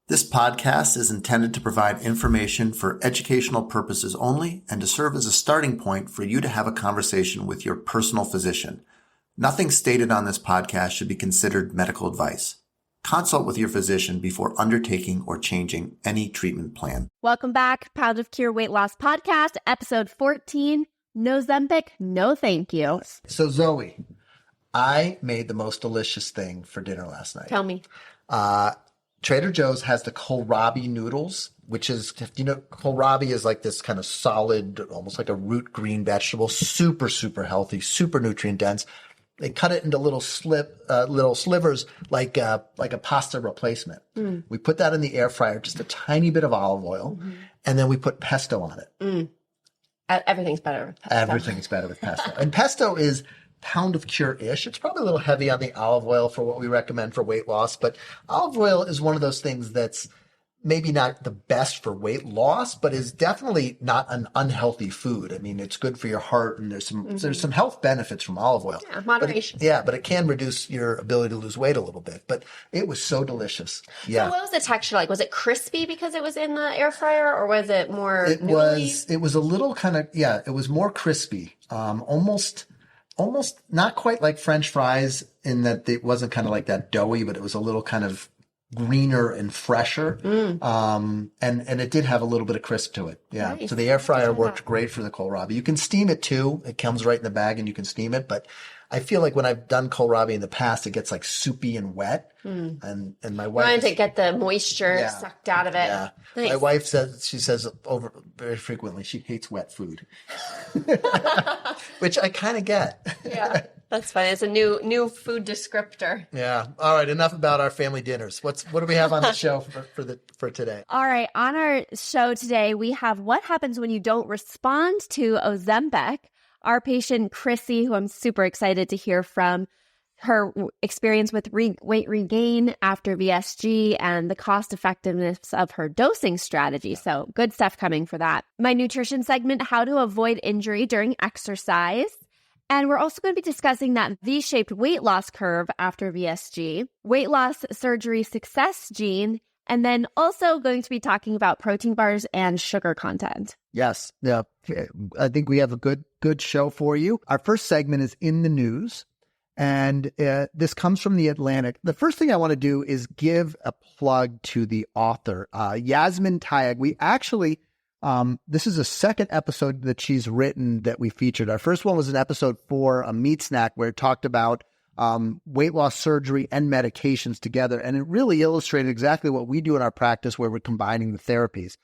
This podcast is intended to provide information for educational purposes only and to serve as a starting point for you to have a conversation with your personal physician. Nothing stated on this podcast should be considered medical advice. Consult with your physician before undertaking or changing any treatment plan. Welcome back, Pound of Cure Weight Loss Podcast, episode 14, No-Zempic, no thank you. So Zoe, I made the most delicious thing for dinner last night. Tell me. Trader Joe's has the Kohlrabi noodles, which is, Kohlrabi is like this kind of solid, almost like a root green vegetable, super, super healthy, super nutrient dense. They cut it into little slivers like a pasta replacement. We put that in the air fryer, just a tiny bit of olive oil, and then we put pesto on it. Everything's better with pesto. Everything's better with pesto. And pesto is Pound of Cure-ish. It's probably a little heavy on the olive oil for what we recommend for weight loss, but olive oil is one of those things that's maybe not the best for weight loss, but is definitely not an unhealthy food. I mean, it's good for your heart, and there's some health benefits from olive oil. Yeah, moderation. But it can reduce your ability to lose weight a little bit. But it was so delicious. Yeah. So what was the texture like? Was it crispy because it was in the air fryer, or was it more It was a little kind of, it was more crispy. Almost not quite like French fries in that it wasn't kind of like that doughy, but it was a little kind of greener and fresher. And it did have a little bit of crisp to it. Yeah. Nice. So the air fryer worked great for the kohlrabi. You can steam it too. It comes right in the bag and you can steam it. But I feel like when I've done kohlrabi in the past, it gets like soupy and wet. And my wife trying to get the moisture sucked out of it. Yeah. Nice. My wife says very frequently, she hates wet food, which I kind of get. Yeah. That's funny. It's a new food descriptor. Yeah. All right. Enough about our family dinners. What do we have on the show for today? All right. On our show today, we have what happens when you don't respond to Ozempic. Our patient, Chrisse, who I'm super excited to hear from, her experience with weight regain after VSG and the cost effectiveness of her dosing strategy. So good stuff coming for that. My nutrition segment, how to avoid injury during exercise. And we're also going to be discussing that V-shaped weight loss curve after VSG, weight loss surgery success gene, and then also going to be talking about protein bars and sugar content. Yes. Yeah. I think we have a good show for you. Our first segment is in the news, and this comes from The Atlantic. The first thing I want to do is give a plug to the author, Yasmin Tayeb. We actually, this is a second episode that she's written that we featured. Our first one was an episode 4, a meat snack, where it talked about weight loss surgery and medications together. And it really illustrated exactly what we do in our practice where we're combining the therapies.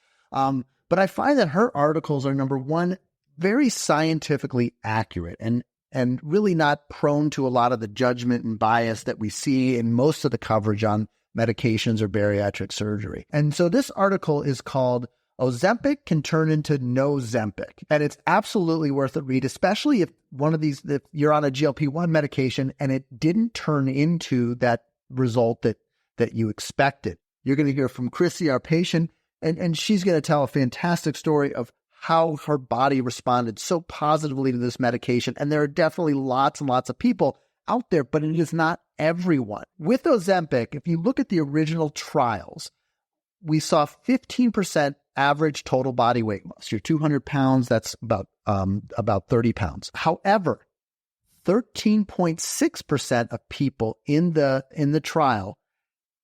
But I find that her articles are, number one, very scientifically accurate and really not prone to a lot of the judgment and bias that we see in most of the coverage on medications or bariatric surgery. And so this article is called Ozempic Can Turn into No-Zempic. And it's absolutely worth a read, especially if if you're on a GLP-1 medication and it didn't turn into that result that you expected. You're going to hear from Chrisse, our patient, and she's going to tell a fantastic story of how her body responded so positively to this medication. And there are definitely lots and lots of people out there, but it is not everyone. With Ozempic, if you look at the original trials, we saw 15% average total body weight loss. You're 200 pounds, that's about 30 pounds. However, 13.6% of people in the trial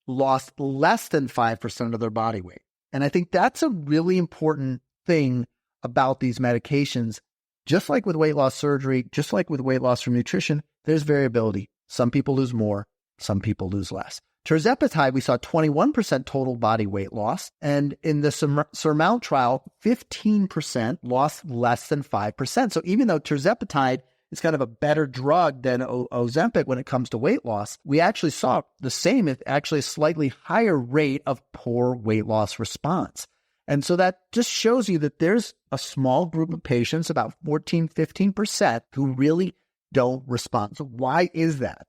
lost less than 5% of their body weight. And I think that's a really important thing about these medications. Just like with weight loss surgery, just like with weight loss from nutrition, there's variability. Some people lose more, some people lose less. Tirzepatide, we saw 21% total body weight loss. And in the SURMOUNT trial, 15% lost less than 5%. So even though tirzepatide is kind of a better drug than Ozempic when it comes to weight loss, we actually saw the same, if actually a slightly higher rate of poor weight loss response. And so that just shows you that there's a small group of patients, about 15%, who really don't respond. So why is that?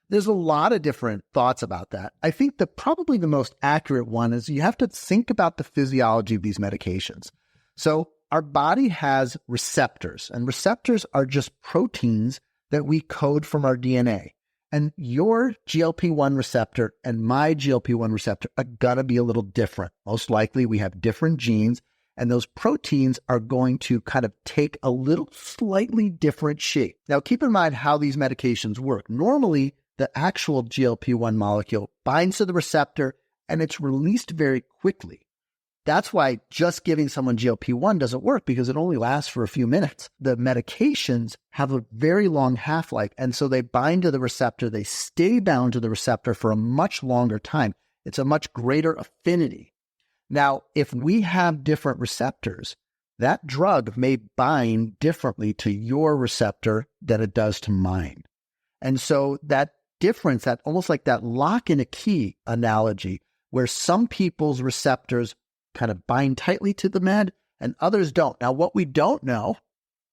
There's a lot of different thoughts about that. I think probably the most accurate one is you have to think about the physiology of these medications. So our body has receptors, and receptors are just proteins that we code from our DNA. And your GLP-1 receptor and my GLP-1 receptor are going to be a little different. Most likely we have different genes, and those proteins are going to kind of take a little slightly different shape. Now, keep in mind how these medications work. Normally, the actual GLP-1 molecule binds to the receptor and it's released very quickly. That's why just giving someone GLP-1 doesn't work, because it only lasts for a few minutes. The medications have a very long half-life, and so they bind to the receptor. They stay bound to the receptor for a much longer time. It's a much greater affinity. Now, if we have different receptors, that drug may bind differently to your receptor than it does to mine. And so that difference, that almost like that lock and a key analogy, where some people's receptors kind of bind tightly to the med and others don't. Now, what we don't know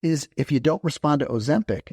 is if you don't respond to Ozempic,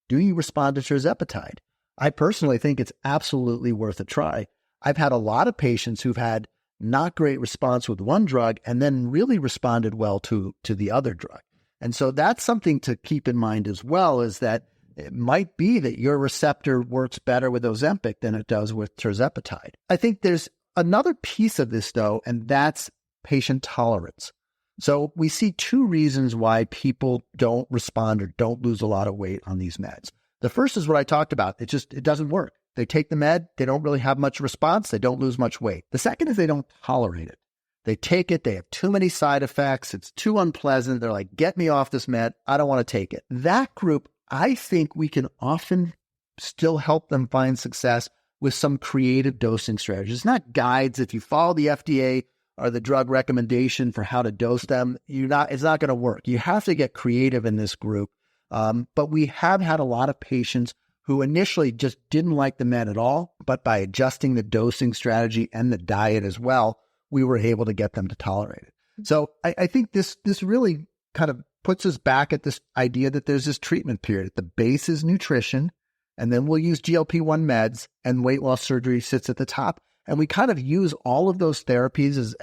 do you respond to tirzepatide? I personally think it's absolutely worth a try. I've had a lot of patients who've had not great response with one drug and then really responded well to the other drug. And so that's something to keep in mind as well, is that it might be that your receptor works better with Ozempic than it does with tirzepatide. I think there's another piece of this, though, and that's patient tolerance. So we see two reasons why people don't respond or don't lose a lot of weight on these meds. The first is what I talked about. It doesn't work. They take the med, they don't really have much response, they don't lose much weight. The second is they don't tolerate it. They take it, they have too many side effects, it's too unpleasant, they're like, get me off this med, I don't want to take it. That group, I think we can often still help them find success with some creative dosing strategies. Not guides. If you follow the FDA or the drug recommendation for how to dose them, it's not going to work. You have to get creative in this group. But we have had a lot of patients who initially just didn't like the med at all, but by adjusting the dosing strategy and the diet as well, we were able to get them to tolerate it. So I think this really kind of puts us back at this idea that there's this treatment period. The base is nutrition, and then we'll use GLP-1 meds, and weight loss surgery sits at the top. And we kind of use all of those therapies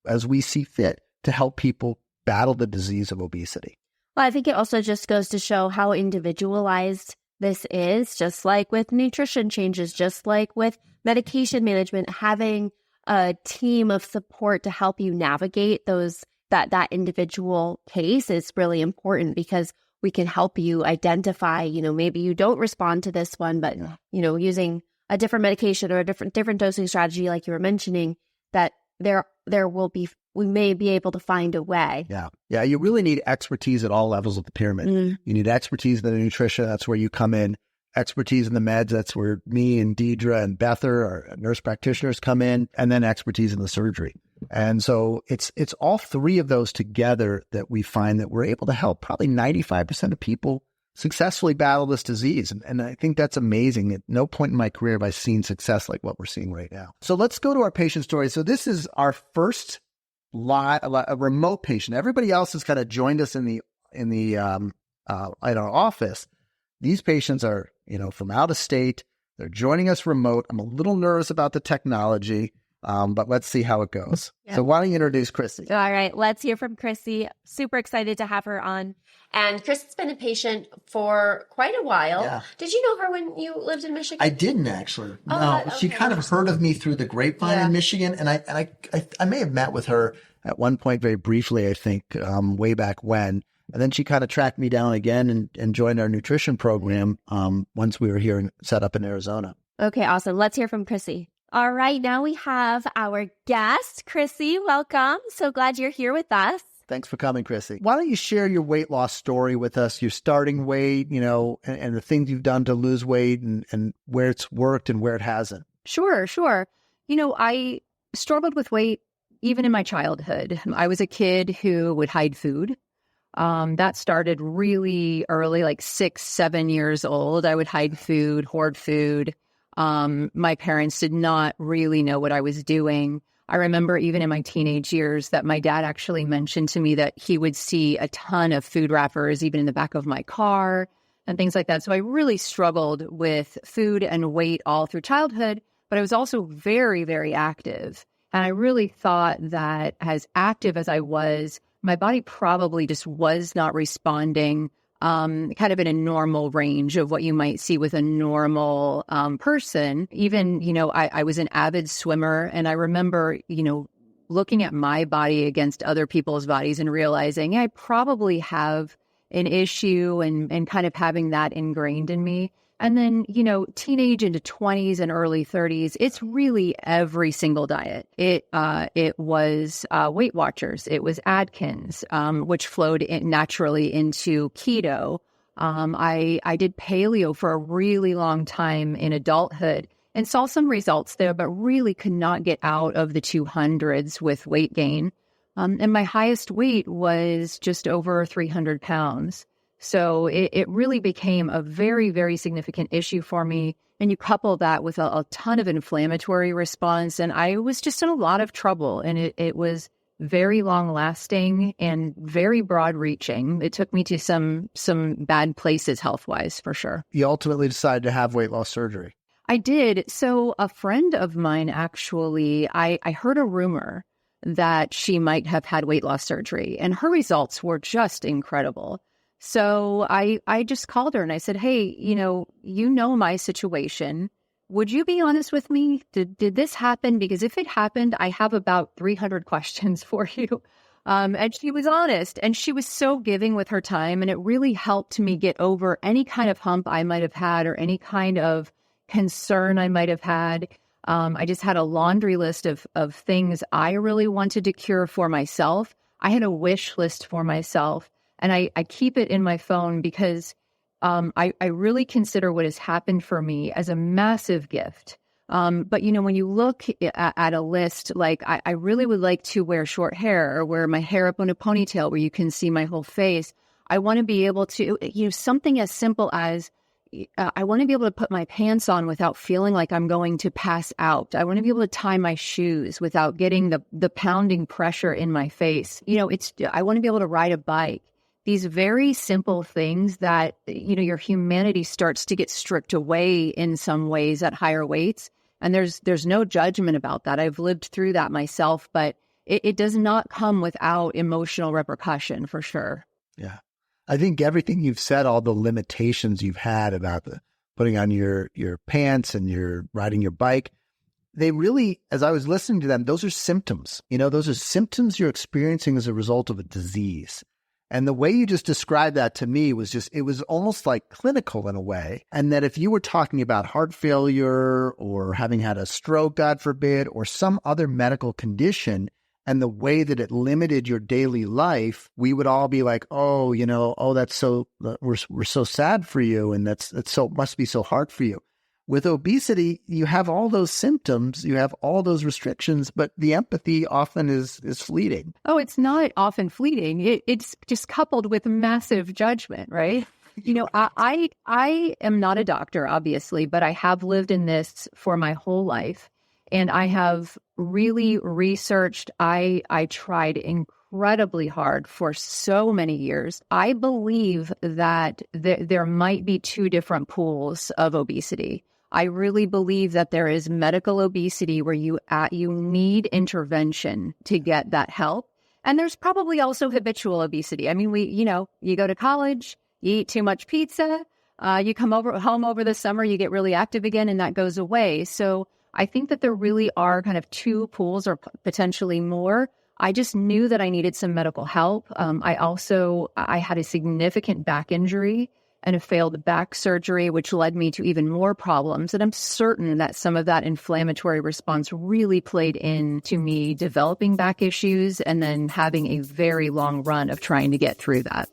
as we see fit to help people battle the disease of obesity. Well, I think it also just goes to show how individualized this is, just like with nutrition changes, just like with medication management, having a team of support to help you navigate that individual case is really important, because we can help you identify, maybe you don't respond to this one, but, using a different medication or a different dosing strategy, like you were mentioning, that we may be able to find a way. Yeah. You really need expertise at all levels of the pyramid. You need expertise in the nutrition. That's where you come in. Expertise in the meds. That's where me and Deidre and Bether, our nurse practitioners, come in, and then expertise in the surgery. And so it's all three of those together that we find that we're able to help probably 95% of people successfully battle this disease. And I think that's amazing. At no point in my career have I seen success like what we're seeing right now. So let's go to our patient story. So this is our first a remote patient. Everybody else has kind of joined us in our office. These patients are, from out of state. They're joining us remote. I'm a little nervous about the technology, but let's see how it goes. Yeah. So why don't you introduce Chrisse? All right, let's hear from Chrisse. Super excited to have her on. And Chrisse's been a patient for quite a while. Yeah. Did you know her when you lived in Michigan? I didn't actually. No, okay. She kind of heard of me through the grapevine in Michigan, and I may have met with her at one point very briefly, I think, way back when. And then she kind of tracked me down again and joined our nutrition program once we were here and set up in Arizona. Okay, awesome. Let's hear from Chrisse. All right, now we have our guest, Chrisse. Welcome. So glad you're here with us. Thanks for coming, Chrisse. Why don't you share your weight loss story with us, your starting weight, and the things you've done to lose weight and where it's worked and where it hasn't? Sure. I struggled with weight even in my childhood. I was a kid who would hide food. That started really early, like 6, 7 years old. I would hide food, hoard food. My parents did not really know what I was doing. I remember even in my teenage years that my dad actually mentioned to me that he would see a ton of food wrappers even in the back of my car and things like that. So I really struggled with food and weight all through childhood, but I was also very, very active. And I really thought that as active as I was, my body probably just was not responding kind of in a normal range of what you might see with a normal person. Even, I was an avid swimmer, and I remember, looking at my body against other people's bodies and realizing I probably have an issue and kind of having that ingrained in me. And then, teenage into 20s and early 30s, it's really every single diet. It was Weight Watchers. It was Atkins, which flowed naturally into keto. I did paleo for a really long time in adulthood and saw some results there, but really could not get out of the 200s with weight gain. And my highest weight was just over 300 pounds. So it really became a very, very significant issue for me. And you couple that with a ton of inflammatory response, and I was just in a lot of trouble. And it was very long lasting and very broad reaching. It took me to some bad places health wise, for sure. You ultimately decided to have weight loss surgery. I did. So a friend of mine, actually, I heard a rumor that she might have had weight loss surgery, and her results were just incredible. So I just called her and I said, hey, my situation. Would you be honest with me? Did this happen? Because if it happened, I have about 300 questions for you. And she was honest, and she was so giving with her time. And it really helped me get over any kind of hump I might have had or any kind of concern I might have had. I just had a laundry list of things I really wanted to cure for myself. I had a wish list for myself. And I keep it in my phone because I really consider what has happened for me as a massive gift. But, when you look at a list, like I really would like to wear short hair or wear my hair up in a ponytail where you can see my whole face. I want to be able to, something as simple as I want to be able to put my pants on without feeling like I'm going to pass out. I want to be able to tie my shoes without getting the pounding pressure in my face. I want to be able to ride a bike. These very simple things that, your humanity starts to get stripped away in some ways at higher weights. And there's no judgment about that. I've lived through that myself, but it does not come without emotional repercussion for sure. Yeah. I think everything you've said, all the limitations you've had about the putting on your pants and your riding your bike, they really, as I was listening to them, those are symptoms. Those are symptoms you're experiencing as a result of a disease. And the way you just described that to me was it was almost like clinical in a way. And that if you were talking about heart failure or having had a stroke, God forbid, or some other medical condition, and the way that it limited your daily life, we would all be like, that's so, we're so sad for you. And that's so, must be so hard for you. With obesity, you have all those symptoms, you have all those restrictions, but the empathy often is fleeting. Oh, it's not often fleeting. It's just coupled with massive judgment, right? I am not a doctor, obviously, but I have lived in this for my whole life. And I have really researched, I tried incredibly hard for so many years. I believe that there might be two different pools of obesity. I really believe that there is medical obesity where you need intervention to get that help. And there's probably also habitual obesity. I mean, you go to college, you eat too much pizza, you come home over the summer, you get really active again, and that goes away. So I think that there really are kind of two pools or potentially more. I just knew that I needed some medical help. I had a significant back injury and a failed back surgery, which led me to even more problems. And I'm certain that some of that inflammatory response really played into me developing back issues and then having a very long run of trying to get through that.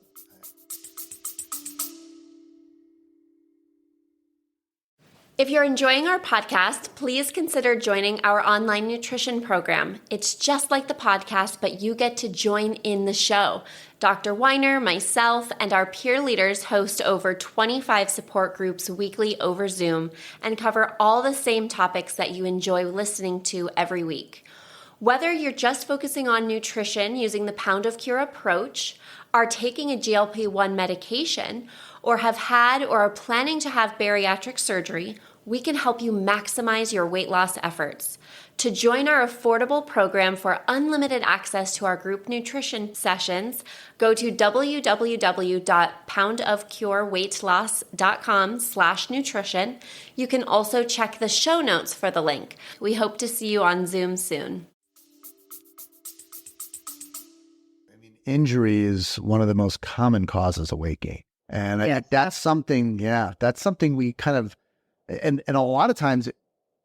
If you're enjoying our podcast, please consider joining our online nutrition program. It's just like the podcast, but you get to join in the show. Dr. Weiner, myself, and our peer leaders host over 25 support groups weekly over Zoom and cover all the same topics that you enjoy listening to every week. Whether you're just focusing on nutrition using the pound of cure approach, are taking a GLP-1 medication, or have had or are planning to have bariatric surgery, we can help you maximize your weight loss efforts. To join our affordable program for unlimited access to our group nutrition sessions, go to www.poundofcureweightloss.com/nutrition. You can also check the show notes for the link. We hope to see you on Zoom soon. Injury is one of the most common causes of weight gain. And I think that's something we kind of, and a lot of times,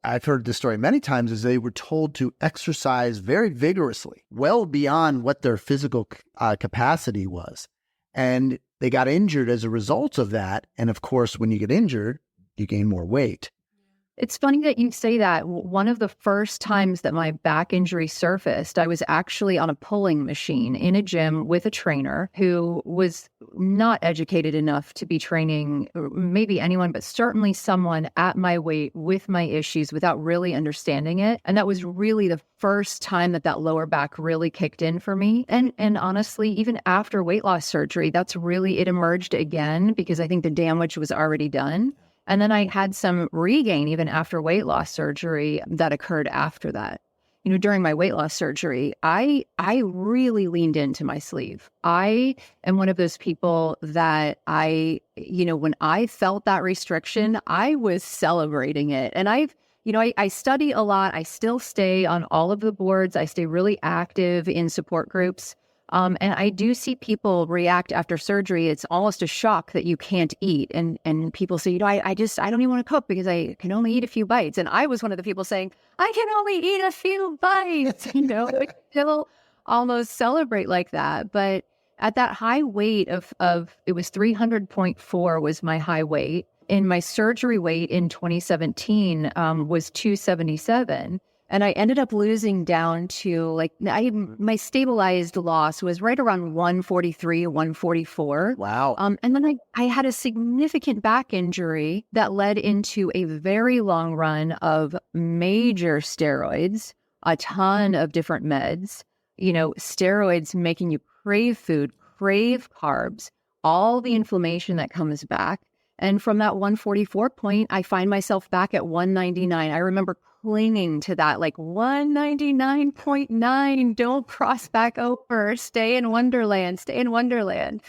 I've heard this story many times, is they were told to exercise very vigorously, well beyond what their physical capacity was. And they got injured as a result of that. And of course, when you get injured, you gain more weight. It's funny that you say that. One of the first times that my back injury surfaced, I was actually on a pulling machine in a gym with a trainer who was not educated enough to be training maybe anyone, but certainly someone at my weight with my issues without really understanding it. And that was really the first time that lower back really kicked in for me. And honestly, even after weight loss surgery, it emerged again because I think the damage was already done. And then I had some regain even after weight loss surgery that occurred after that. You know, during my weight loss surgery, I really leaned into my sleeve. I am one of those people that when I felt that restriction, I was celebrating it. And I study a lot. I still stay on all of the boards. I stay really active in support groups. And I do see people react after surgery. It's almost a shock that you can't eat. And people say, I don't even want to cook because I can only eat a few bites. And I was one of the people saying, I can only eat a few bites, I still almost celebrate like that. But at that high weight of it was 300.4 was my high weight. And my surgery weight in 2017 was 277. And I ended up losing down to my stabilized loss was right around 143, 144. Wow. And then I had a significant back injury that led into a very long run of major steroids, a ton of different meds, steroids making you crave food, crave carbs, all the inflammation that comes back. And from that 144 point, I find myself back at 199. I remember clinging to that, 199.9, don't cross back over, stay in Wonderland.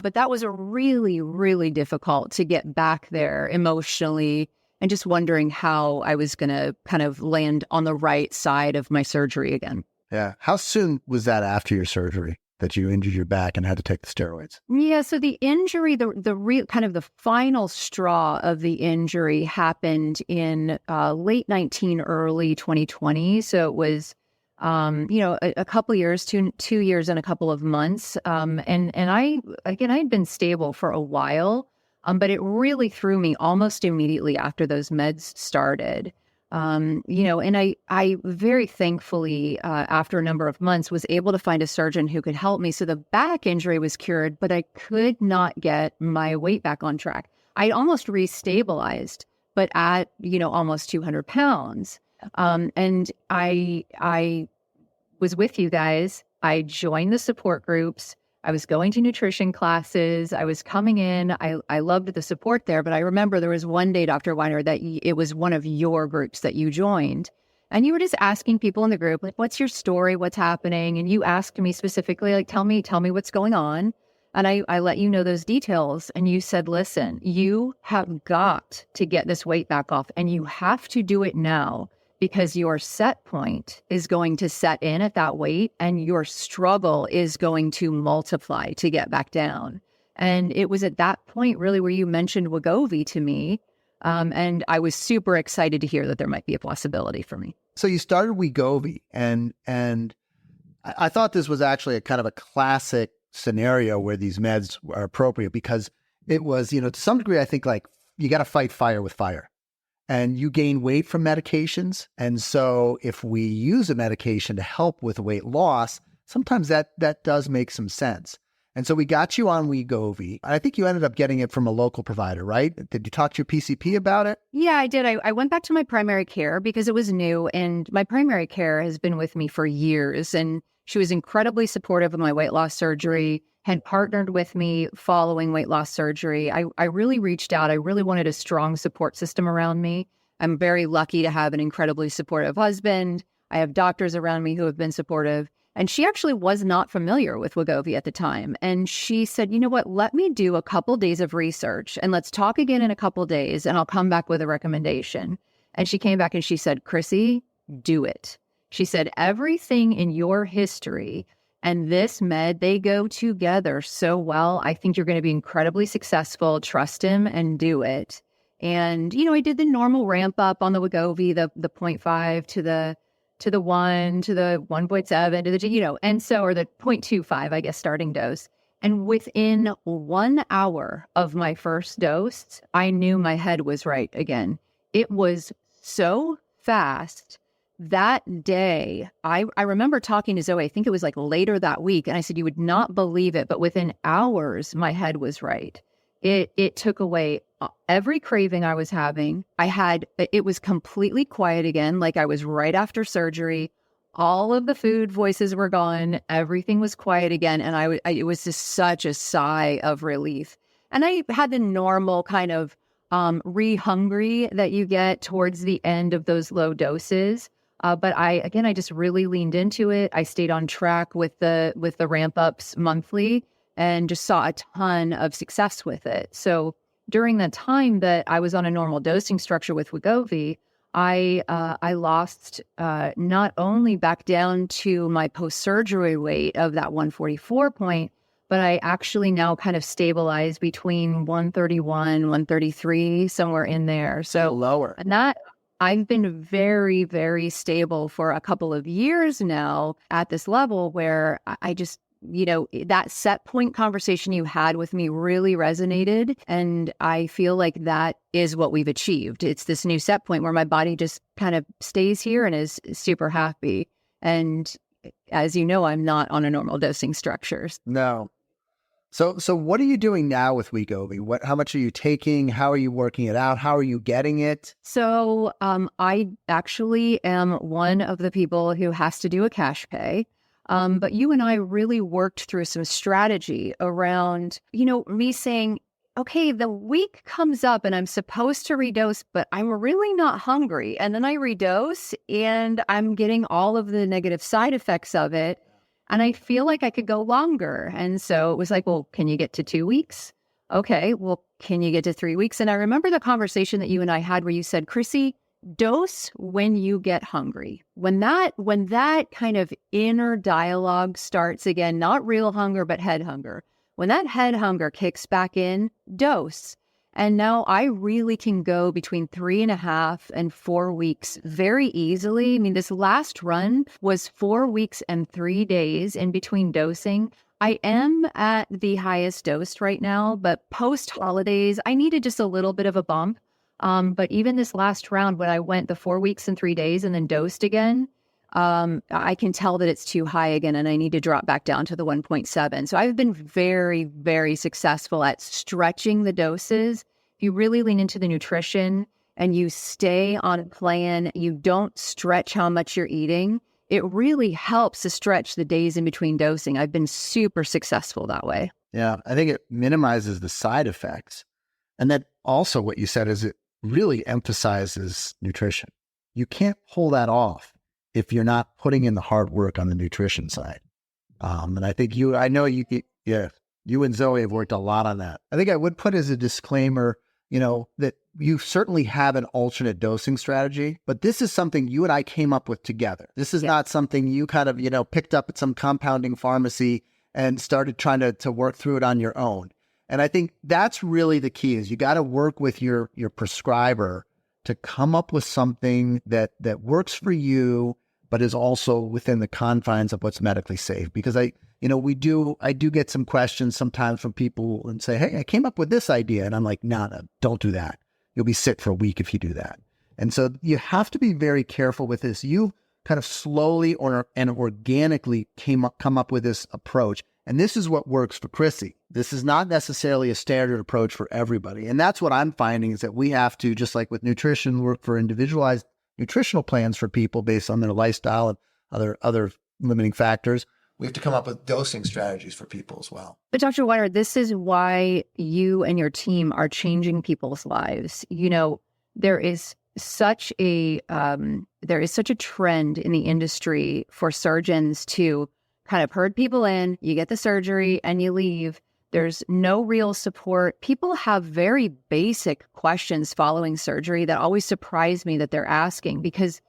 But that was a really, really difficult to get back there emotionally and just wondering how I was going to kind of land on the right side of my surgery again. Yeah. How soon was that after your surgery that you injured your back and had to take the steroids? Yeah, so the injury, the real kind of the final straw of the injury happened in late 19, early 2020. So it was, a couple of years, two years and a couple of months. And I'd been stable for a while, but it really threw me almost immediately after those meds started. And I very thankfully, after a number of months, was able to find a surgeon who could help me. So the back injury was cured, but I could not get my weight back on track. I almost restabilized, but at, almost 200 pounds. And I was with you guys. I joined the support groups. I was going to nutrition classes. I was coming in. I loved the support there, but I remember there was one day, Dr. Weiner, that it was one of your groups that you joined. And you were just asking people in the group, what's your story? What's happening? And you asked me specifically, tell me what's going on. And I let you know those details. And you said, listen, you have got to get this weight back off, and you have to do it now, because your set point is going to set in at that weight and your struggle is going to multiply to get back down. And it was at that point really where you mentioned Wegovy to me. And I was super excited to hear that there might be a possibility for me. So you started Wegovy, and I thought this was actually a kind of a classic scenario where these meds are appropriate, because it was, to some degree, I think you got to fight fire with fire. And you gain weight from medications. And so if we use a medication to help with weight loss, sometimes that does make some sense. And so we got you on Wegovy. I think you ended up getting it from a local provider, right? Did you talk to your PCP about it? Yeah, I did. I went back to my primary care because it was new, and my primary care has been with me for years. And she was incredibly supportive of my weight loss surgery, had partnered with me following weight loss surgery. I really reached out. I really wanted a strong support system around me. I'm very lucky to have an incredibly supportive husband. I have doctors around me who have been supportive. And she actually was not familiar with Wegovy at the time. And she said, you know what, let me do a couple days of research and let's talk again in a couple days and I'll come back with a recommendation. And she came back and she said, Chrisse, do it. She said, everything in your history and this med, they go together so well. I think you're going to be incredibly successful. Trust him and do it. And, I did the normal ramp up on the Wegovy, the 0.5 to the 1 to the 1.7 to the, and so, or the 0.25, I guess, starting dose. And within 1 hour of my first dose, I knew my head was right again. It was so fast. That day, I remember talking to Zoe, I think it was like later that week, and I said, you would not believe it, but within hours, my head was right. It took away every craving I was having. It was completely quiet again, like I was right after surgery. All of the food voices were gone. Everything was quiet again. And it was just such a sigh of relief. And I had the normal kind of re-hungry that you get towards the end of those low doses. But I just really leaned into it. I stayed on track with the ramp ups monthly and just saw a ton of success with it. So during the time that I was on a normal dosing structure with Wegovy, I lost not only back down to my post-surgery weight of that 144 point, but I actually now kind of stabilized between 131, 133, somewhere in there. So lower. And that I've been very, very stable for a couple of years now at this level where I just, that set point conversation you had with me really resonated. And I feel like that is what we've achieved. It's this new set point where my body just kind of stays here and is super happy. And as you know, I'm not on a normal dosing structures. No. So what are you doing now with Wegovy? How much are you taking? How are you working it out? How are you getting it? So I actually am one of the people who has to do a cash pay. But you and I really worked through some strategy around, me saying, okay, the week comes up and I'm supposed to redose, but I'm really not hungry. And then I redose and I'm getting all of the negative side effects of it. And I feel like I could go longer. And so it was like, well, can you get to 2 weeks? Okay, well, can you get to 3 weeks? And I remember the conversation that you and I had where you said, Chrisse, dose when you get hungry. When that kind of inner dialogue starts again, not real hunger, but head hunger. When that head hunger kicks back in, dose. And now I really can go between 3.5 and 4 weeks very easily. I mean, this last run was 4 weeks and 3 days in between dosing. I am at the highest dose right now, but post holidays, I needed just a little bit of a bump. But even this last round, when I went the 4 weeks and 3 days and then dosed again, I can tell that it's too high again and I need to drop back down to the 1.7. So I've been very, very successful at stretching the doses. If you really lean into the nutrition and you stay on a plan, you don't stretch how much you're eating, it really helps to stretch the days in between dosing. I've been super successful that way. Yeah, I think it minimizes the side effects. And then also what you said is it really emphasizes nutrition. You can't pull that off if you're not putting in the hard work on the nutrition side. And I think you and Zoe have worked a lot on that. I think I would put as a disclaimer, that you certainly have an alternate dosing strategy, but this is something you and I came up with together. This is not something you kind of, picked up at some compounding pharmacy and started trying to work through it on your own. And I think that's really the key is you got to work with your prescriber to come up with something that works for you, but is also within the confines of what's medically safe. Because I do get some questions sometimes from people and say, hey, I came up with this idea. And I'm like, no, don't do that. You'll be sick for a week if you do that. And so you have to be very careful with this. You kind of slowly and organically come up with this approach. And this is what works for Chrisse. This is not necessarily a standard approach for everybody. And that's what I'm finding is that we have to, just like with nutrition, work for individualized nutritional plans for people based on their lifestyle and other limiting factors. We have to come up with dosing strategies for people as well. But Dr. Weiner, this is why you and your team are changing people's lives. There is such a there is such a trend in the industry for surgeons to kind of herd people in. You get the surgery and you leave. There's no real support. People have very basic questions following surgery that always surprise me that they're asking, because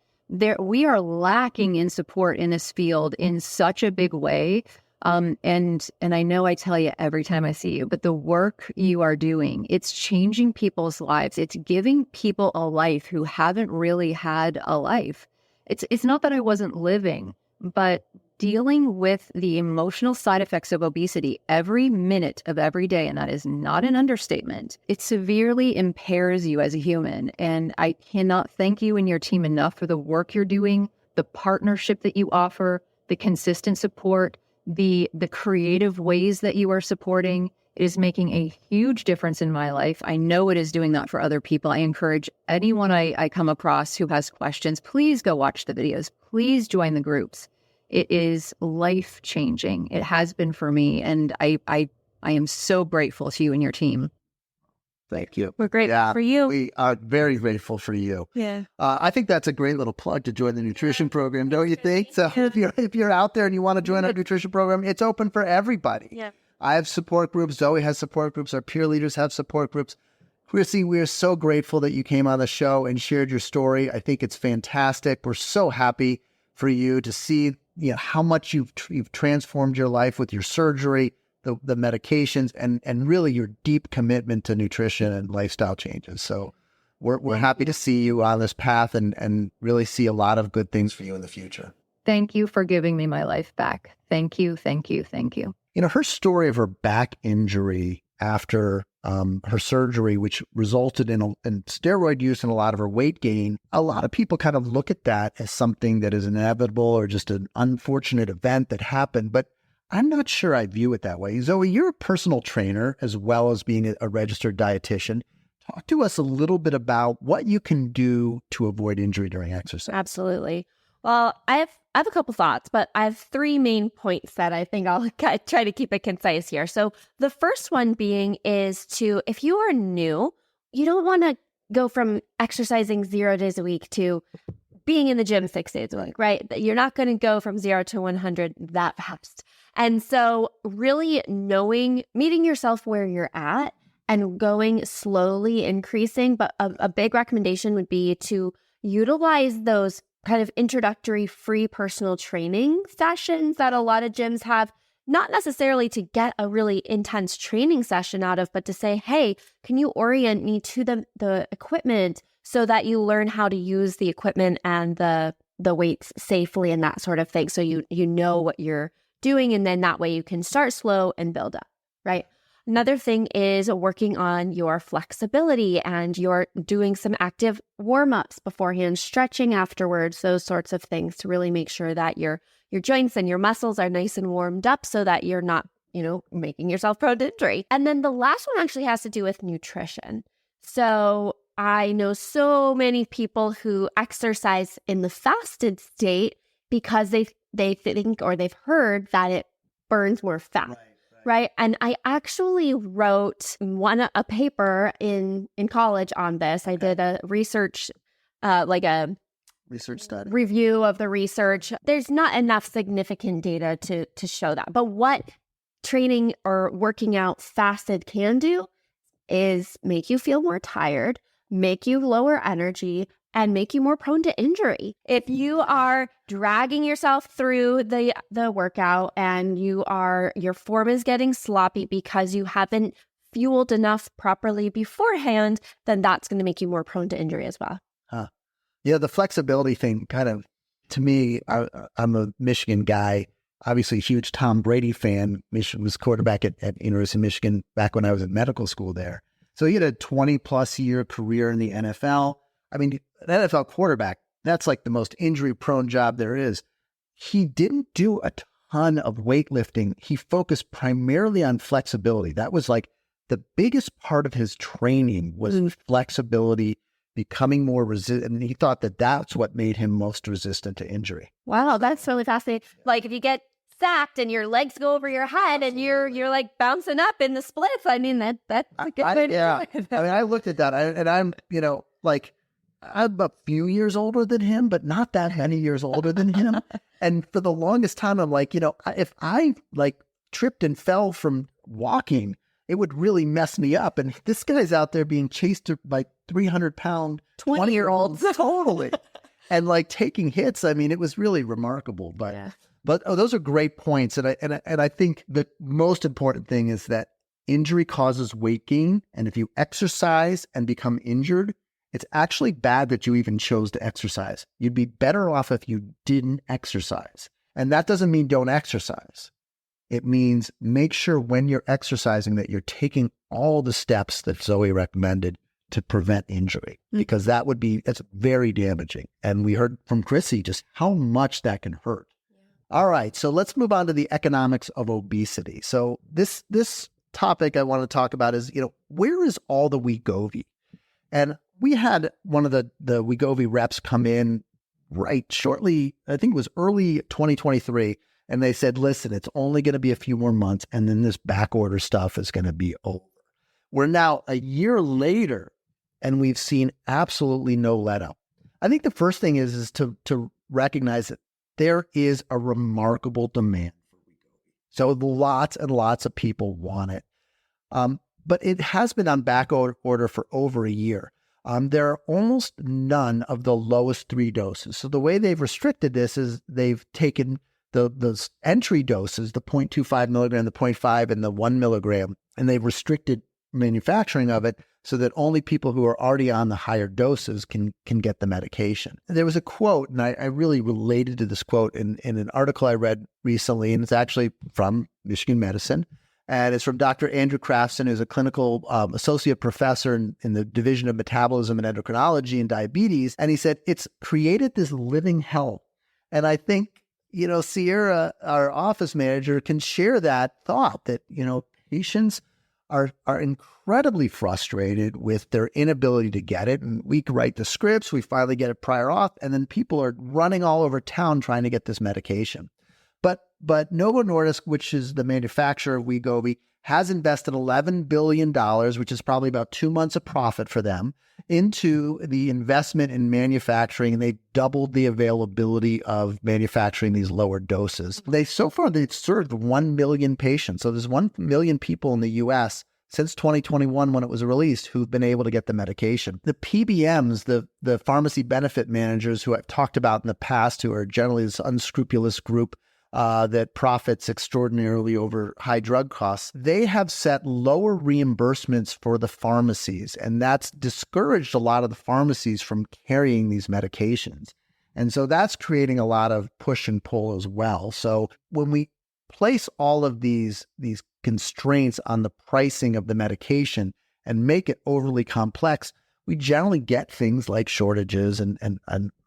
we are lacking in support in this field in such a big way. And I know I tell you every time I see you, but the work you are doing, it's changing people's lives. It's giving people a life who haven't really had a life. It's not that I wasn't living, but dealing with the emotional side effects of obesity every minute of every day, and that is not an understatement, it severely impairs you as a human. And I cannot thank you and your team enough for the work you're doing, the partnership that you offer, the consistent support, the creative ways that you are supporting. It is making a huge difference in my life. I know it is doing that for other people. I encourage anyone I come across who has questions, please go watch the videos. Please join the groups. It is life-changing. It has been for me, and I am so grateful to you and your team. Thank you. We're grateful for you. We are very grateful for you. Yeah. I think that's a great little plug to join the nutrition program, don't you think? So if you're out there and you want to join our nutrition program, it's open for everybody. Yeah. I have support groups. Zoe has support groups. Our peer leaders have support groups. Chrisse, we are so grateful that you came on the show and shared your story. I think it's fantastic. We're so happy for you to see how much you've transformed your life with your surgery, the medications, and really your deep commitment to nutrition and lifestyle changes. So we're happy to see you on this path and really see a lot of good things for you in the future. Thank you for giving me my life back. Thank you, thank you, thank you. Her story of her back injury after her surgery, which resulted in steroid use and a lot of her weight gain, a lot of people kind of look at that as something that is inevitable or just an unfortunate event that happened. But I'm not sure I view it that way. Zoe, you're a personal trainer as well as being a registered dietitian. Talk to us a little bit about what you can do to avoid injury during exercise. Absolutely. Well, I have a couple thoughts, but I have 3 main points that I think I'll try to keep it concise here. So the first one being is if you are new, you don't want to go from exercising 0 days a week to being in the gym 6 days a week, right? You're not going to go from 0 to 100 that fast. And so really meeting yourself where you're at and going slowly increasing. But a big recommendation would be to utilize those kind of introductory free personal training sessions that a lot of gyms have, not necessarily to get a really intense training session out of, but to say, hey, can you orient me to the equipment so that you learn how to use the equipment and the weights safely and that sort of thing. So you know what you're doing, and then that way you can start slow and build up, right? Another thing is working on your flexibility, and you're doing some active warm-ups beforehand, stretching afterwards, those sorts of things to really make sure that your joints and your muscles are nice and warmed up so that you're not, making yourself prone to injury. And then the last one actually has to do with nutrition. So I know so many people who exercise in the fasted state because they think or they've heard that it burns more fat. Right. And I actually wrote a paper in college on this. I did a research, a research study review of the research. There's not enough significant data to show that. But what training or working out fasted can do is make you feel more tired, make you lower energy, and make you more prone to injury. If you are dragging yourself through the workout and your form is getting sloppy because you haven't fueled enough properly beforehand, then that's going to make you more prone to injury as well. Yeah, the flexibility thing kind of, to me, I'm a Michigan guy, obviously a huge Tom Brady fan. Michigan was quarterback at University of Michigan back when I was in medical school there. So he had a 20-plus year career in the NFL. I mean, an NFL quarterback, that's like the most injury-prone job there is. He didn't do a ton of weightlifting. He focused primarily on flexibility. That was like the biggest part of his training was flexibility, becoming more resistant. And he thought that that's what made him most resistant to injury. Wow, that's really fascinating. Like if you get sacked and your legs go over your head and you're like bouncing up in the splits, I mean, that's a good way to do it. I mean, I looked at that and I'm, I'm a few years older than him, but not that many years older than him. And for the longest time, I'm like, if I like tripped and fell from walking, it would really mess me up. And this guy's out there being chased by 300-pound 20-year-olds. Totally. And like taking hits. I mean, it was really remarkable. But those are great points. And I think the most important thing is that injury causes weight gain. And if you exercise and become injured, it's actually bad that you even chose to exercise. You'd be better off if you didn't exercise. And that doesn't mean don't exercise. It means make sure when you're exercising that you're taking all the steps that Zoe recommended to prevent injury, because that's very damaging. And we heard from Chrisse just how much that can hurt. All right, so let's move on to the economics of obesity. So this topic I want to talk about is, where is all the Wegovy? And we had one of the Wegovy reps come in right shortly, I think it was early 2023, and they said, listen, it's only going to be a few more months, and then this back order stuff is going to be over. We're now a year later, and we've seen absolutely no letup. I think the first thing is to recognize that there is a remarkable demand for Wegovy. So lots and lots of people want it. But it has been on back order for over a year. There are almost none of the lowest 3 doses. So the way they've restricted this is they've taken the entry doses, the 0.25 milligram, the 0.5, and the 1 milligram, and they've restricted manufacturing of it so that only people who are already on the higher doses can get the medication. There was a quote, and I really related to this quote in an article I read recently, and it's actually from Michigan Medicine. And it's from Dr. Andrew Crafton, who's a clinical associate professor in the Division of Metabolism and Endocrinology and Diabetes. And he said, it's created this living hell. And I think, Sierra, our office manager, can share that thought that, patients are incredibly frustrated with their inability to get it. And we write the scripts, we finally get it prior auth, and then people are running all over town trying to get this medication. But Novo Nordisk, which is the manufacturer of Wegovy, has invested $11 billion, which is probably about 2 months of profit for them, into the investment in manufacturing, and they've doubled the availability of manufacturing these lower doses. They've served 1 million patients. So there's 1 million people in the U.S. since 2021 when it was released who've been able to get the medication. The PBMs, the pharmacy benefit managers who I've talked about in the past, who are generally this unscrupulous group that profits extraordinarily over high drug costs, they have set lower reimbursements for the pharmacies, and that's discouraged a lot of the pharmacies from carrying these medications. And so that's creating a lot of push and pull as well. So when we place all of these constraints on the pricing of the medication and make it overly complex, we generally get things like shortages and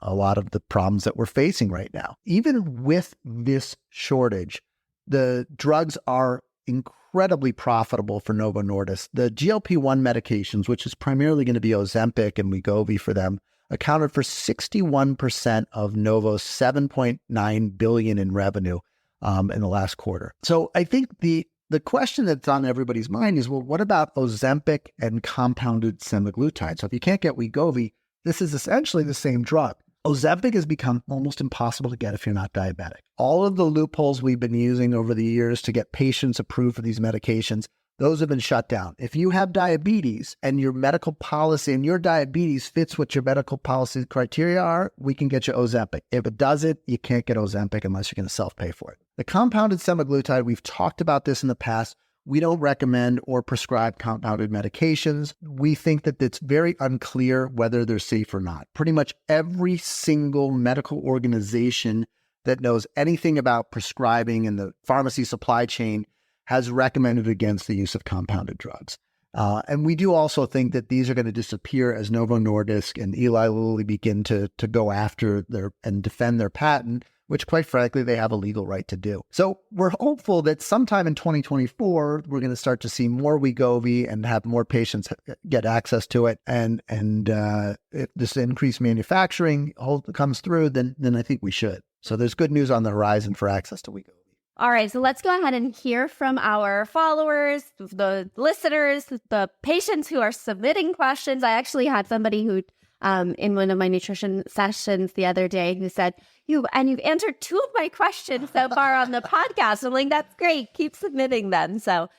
a lot of the problems that we're facing right now. Even with this shortage, the drugs are incredibly profitable for Novo Nordisk. The GLP-1 medications, which is primarily going to be Ozempic and Wegovy for them, accounted for 61% of Novo's $7.9 billion in revenue in the last quarter. So I think the question that's on everybody's mind is, well, what about Ozempic and compounded semaglutide? So if you can't get Wegovy, this is essentially the same drug. Ozempic has become almost impossible to get if you're not diabetic. All of the loopholes we've been using over the years to get patients approved for these medications, those have been shut down. If you have diabetes and your medical policy and your diabetes fits what your medical policy criteria are, we can get you Ozempic. If it doesn't, you can't get Ozempic unless you're going to self-pay for it. The compounded semaglutide, we've talked about this in the past. We don't recommend or prescribe compounded medications. We think that it's very unclear whether they're safe or not. Pretty much every single medical organization that knows anything about prescribing in the pharmacy supply chain has recommended against the use of compounded drugs. And we do also think that these are going to disappear as Novo Nordisk and Eli Lilly begin to go after and defend their patent, which quite frankly, they have a legal right to do. So we're hopeful that sometime in 2024, we're going to start to see more Wegovy and have more patients get access to it. And if this increased manufacturing comes through, then I think we should. So there's good news on the horizon for access to Wegovy. All right, so let's go ahead and hear from our followers, the listeners, the patients who are submitting questions. I actually had somebody who in one of my nutrition sessions the other day who said, you've answered 2 of my questions so far on the podcast. I'm like, that's great. Keep submitting them. So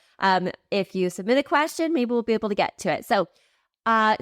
if you submit a question, maybe we'll be able to get to it. So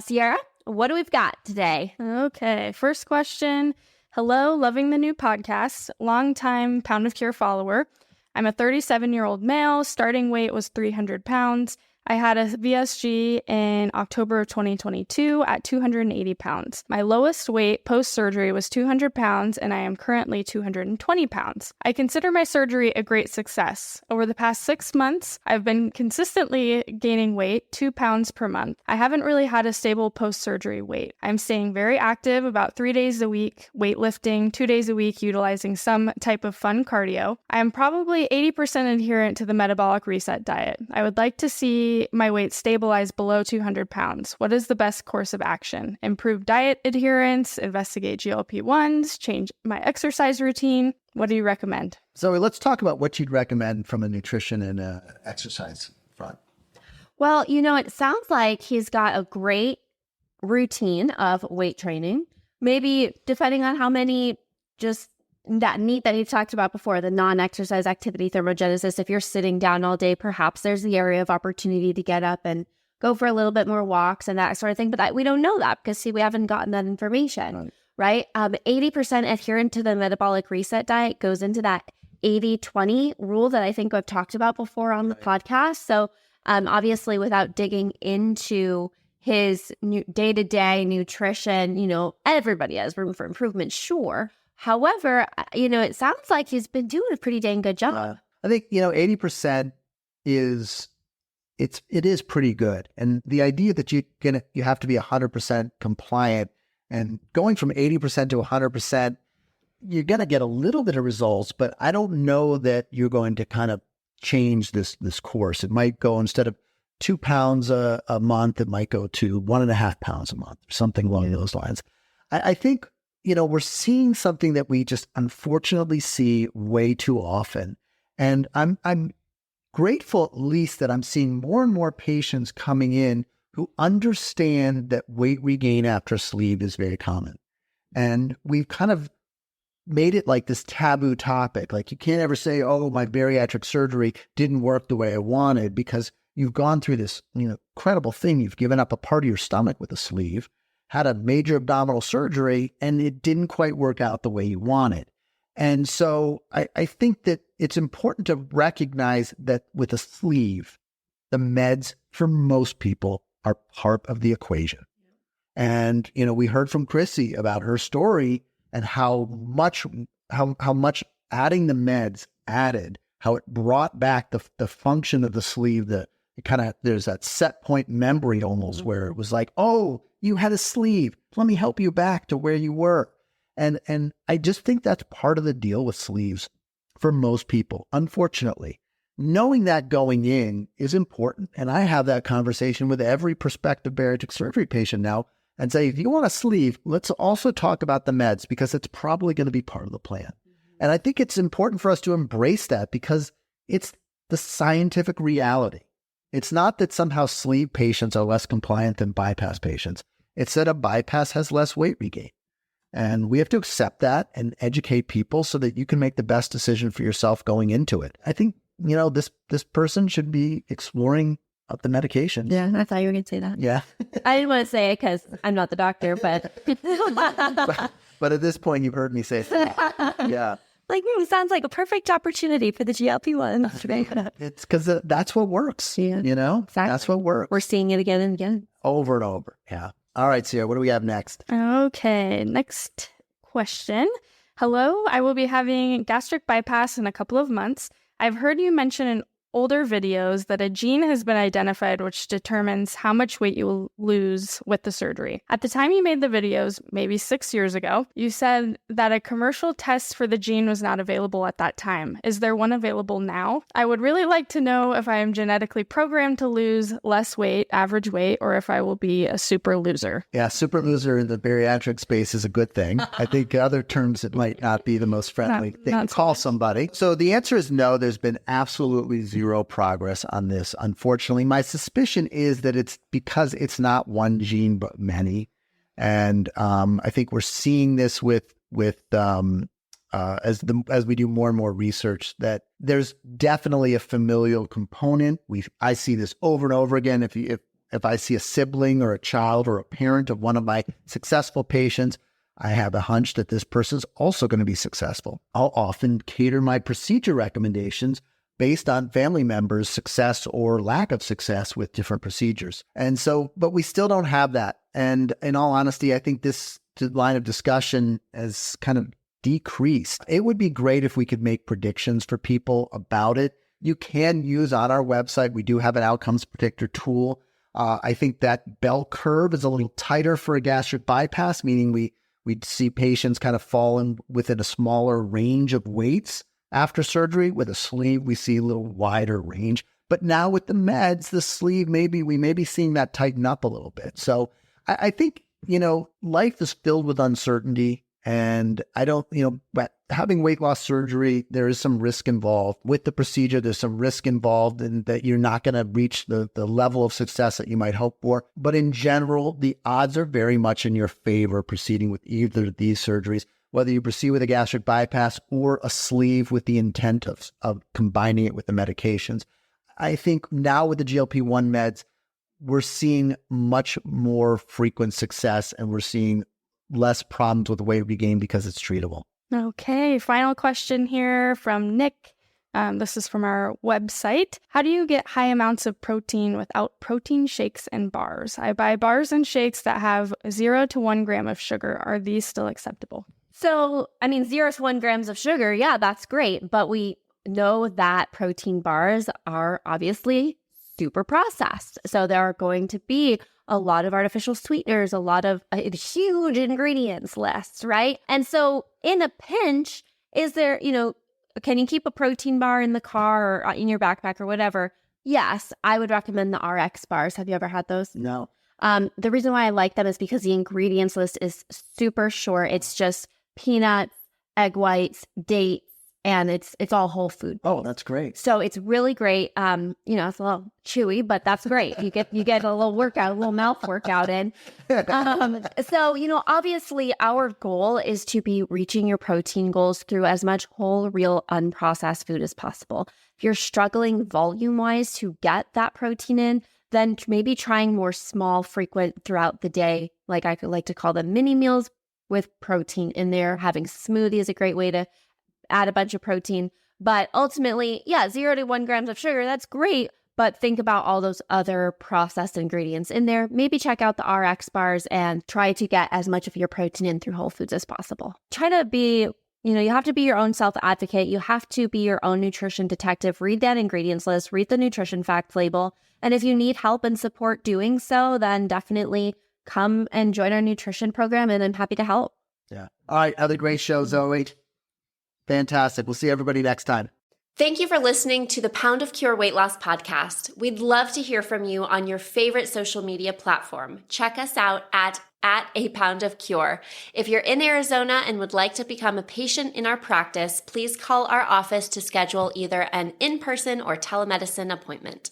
Sierra, what do we've got today? Okay, first question. Hello, loving the new podcast, longtime Pound of Cure follower. I'm a 37-year-old male. Starting weight was 300 pounds. I had a VSG in October of 2022 at 280 pounds. My lowest weight post-surgery was 200 pounds, and I am currently 220 pounds. I consider my surgery a great success. Over the past 6 months, I've been consistently gaining weight, 2 pounds per month. I haven't really had a stable post-surgery weight. I'm staying very active, about 3 days a week, weightlifting, 2 days a week, utilizing some type of fun cardio. I am probably 80% adherent to the metabolic reset diet. I would like to see my weight stabilize below 200 pounds. What is the best course of action? Improve diet adherence, investigate GLP-1s, change my exercise routine. What do you recommend? Zoe, let's talk about what you'd recommend from a nutrition and exercise front. Well, it sounds like he's got a great routine of weight training. Maybe depending on how many, just that NEAT that he talked about before, the non-exercise activity thermogenesis, if you're sitting down all day, perhaps there's the area of opportunity to get up and go for a little bit more walks and that sort of thing. But we don't know that because, we haven't gotten that information, right? 80% adherent to the metabolic reset diet goes into that 80-20 rule that I think I've talked about before on the podcast. So obviously, without digging into his day-to-day nutrition, everybody has room for improvement, sure. However, it sounds like he's been doing a pretty dang good job. I think, 80% it is pretty good. And the idea that you have to be 100% compliant and going from 80% to 100%, you're going to get a little bit of results, but I don't know that you're going to kind of change this course. It might go, instead of 2 pounds a month, it might go to 1.5 pounds a month, something along those lines. I think, we're seeing something that we just unfortunately see way too often. And I'm grateful at least that I'm seeing more and more patients coming in who understand that weight regain after sleeve is very common. And we've kind of made it like this taboo topic. Like, you can't ever say, oh, my bariatric surgery didn't work the way I wanted, because you've gone through this incredible thing. You've given up a part of your stomach with a sleeve, had a major abdominal surgery, and it didn't quite work out the way you wanted. And so I think that it's important to recognize that with a sleeve, the meds for most people are part of the equation. And, we heard from Chrisse about her story and how much adding the meds added, how it brought back the function of the sleeve, there's that set point memory almost, where it was like, oh, you had a sleeve. Let me help you back to where you were. And I just think that's part of the deal with sleeves for most people, unfortunately. Knowing that going in is important. And I have that conversation with every prospective bariatric surgery patient now and say, if you want a sleeve, let's also talk about the meds, because it's probably going to be part of the plan. And I think it's important for us to embrace that, because it's the scientific reality. It's not that somehow sleeve patients are less compliant than bypass patients. It's that a bypass has less weight regain. And we have to accept that and educate people so that you can make the best decision for yourself going into it. I think, this person should be exploring the medication. Yeah, I thought you were going to say that. Yeah. I didn't want to say it because I'm not the doctor, but... but at this point, you've heard me say that. Yeah. Sounds like a perfect opportunity for the GLP-1. It's because that's what works. Yeah. Exactly. That's what works. We're seeing it again and again. Over and over. Yeah. All right, Sierra, what do we have next? Okay, next question. Hello, I will be having gastric bypass in a couple of months. I've heard you mention in older videos that a gene has been identified which determines how much weight you will lose with the surgery. At the time you made the videos, maybe 6 years ago, you said that a commercial test for the gene was not available at that time. Is there one available now? I would really like to know if I am genetically programmed to lose less weight, average weight, or if I will be a super loser. Yeah, super loser in the bariatric space is a good thing. I think other terms, it might not be the most friendly thing to call somebody. So the answer is no, there's been absolutely zero progress on this. Unfortunately, my suspicion is that it's because it's not one gene, but many. And I think we're seeing this as we do more and more research, that there's definitely a familial component. I see this over and over again. If I see a sibling or a child or a parent of one of my successful patients, I have a hunch that this person is also going to be successful. I'll often cater my procedure recommendations based on family members' success or lack of success with different procedures. And so, but we still don't have that. And in all honesty, I think this line of discussion has kind of decreased. It would be great if we could make predictions for people about it. You can use on our website, we do have an outcomes predictor tool. I think that bell curve is a little tighter for a gastric bypass, meaning we'd see patients kind of fall in within a smaller range of weights after surgery. With a sleeve, we see a little wider range. But now with the meds, the sleeve, we may be seeing that tighten up a little bit. So I think, life is filled with uncertainty. And but having weight loss surgery, there is some risk involved with the procedure. There's some risk involved in that you're not going to reach the level of success that you might hope for. But in general, the odds are very much in your favor proceeding with either of these surgeries, whether you proceed with a gastric bypass or a sleeve with the intent of combining it with the medications. I think now with the GLP-1 meds, we're seeing much more frequent success, and we're seeing less problems with weight regain because it's treatable. Okay, final question here from Nick. This is from our website. How do you get high amounts of protein without protein shakes and bars? I buy bars and shakes that have 0 to 1 gram of sugar. Are these still acceptable? So, 0 to 1 grams of sugar, yeah, that's great. But we know that protein bars are obviously super processed. So there are going to be a lot of artificial sweeteners, a lot of huge ingredients lists, right? And so in a pinch, is there, can you keep a protein bar in the car or in your backpack or whatever? Yes, I would recommend the RX bars. Have you ever had those? No. The reason why I like them is because the ingredients list is super short. It's just peanuts, egg whites, dates, and it's all whole food. Oh, that's great. So it's really great. It's a little chewy, but that's great. You get a little workout, a little mouth workout in. So, obviously our goal is to be reaching your protein goals through as much whole, real, unprocessed food as possible. If you're struggling volume-wise to get that protein in, then maybe trying more small, frequent throughout the day, like I like to call them mini meals with protein in there. Having smoothie is a great way to add a bunch of protein. But ultimately, 0 to 1 grams of sugar, that's great. But think about all those other processed ingredients in there. Maybe check out the RX bars and try to get as much of your protein in through whole foods as possible. Try to be, you have to be your own self-advocate. You have to be your own nutrition detective. Read that ingredients list, read the nutrition facts label. And if you need help and support doing so, then definitely come and join our nutrition program, and I'm happy to help. Yeah. All right. Other great show, Zoe. Fantastic. We'll see everybody next time. Thank you for listening to the Pound of Cure Weight Loss Podcast. We'd love to hear from you on your favorite social media platform. Check us out at A Pound of Cure. If you're in Arizona and would like to become a patient in our practice, please call our office to schedule either an in-person or telemedicine appointment.